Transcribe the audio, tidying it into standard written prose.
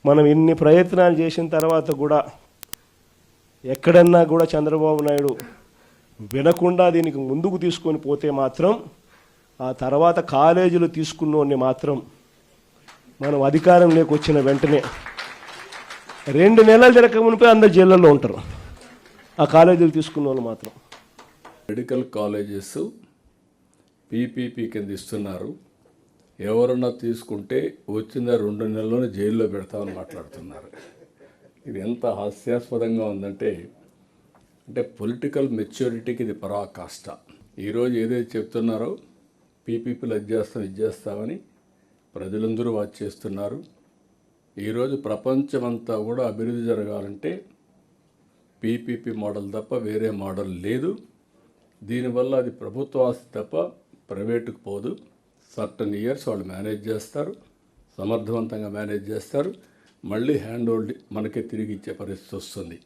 మనం ఇన్ని ప్రయత్నాలు చేసిన తర్వాత కూడా ఎక్కడన్నా కూడా చంద్రబాబు నాయుడు వినకుండా దీనికి ముందుకు తీసుకొని పోతే మాత్రం ఆ తర్వాత కాలేజీలు తీసుకున్నోడిని మాత్రం మనం అధికారంలోకి వచ్చిన వెంటనే 2 నెలలు తిరగక మునిపే అందరు జైళ్ళల్లో ఉంటారు ఆ కాలేజీలు తీసుకున్న వాళ్ళు మాత్రం. మెడికల్ కాలేజెస్ పీపీపీ కింద ఇస్తున్నారు, ఎవరన్నా తీసుకుంటే వచ్చిన 2 నెలల్లోనే జైల్లో పెడతామని మాట్లాడుతున్నారు. ఇది ఎంత హాస్యాస్పదంగా ఉందంటే పొలిటికల్ మెచ్యూరిటీకి ఇది పరాకాష్ట. ఈరోజు ఏదైతే చెప్తున్నారో పీపీపీలు అది చేస్తాం ఇది చేస్తామని ప్రజలందరూ వాచ్ చేస్తున్నారు. ఈరోజు ప్రపంచమంతా కూడా అభివృద్ధి జరగాలంటే పీపీపీ మోడల్ తప్ప వేరే మోడల్ లేదు. దీనివల్ల అది ప్రభుత్వ ఆస్తి తప్ప ప్రైవేటుకు పోదు. సర్టన్ ఇయర్స్ వాళ్ళు మేనేజ్ చేస్తారు, సమర్థవంతంగా మేనేజ్ చేస్తారు, మళ్ళీ హ్యాండ్ హోల్డ్ మనకే తిరిగి ఇచ్చే పరిస్థితి వస్తుంది.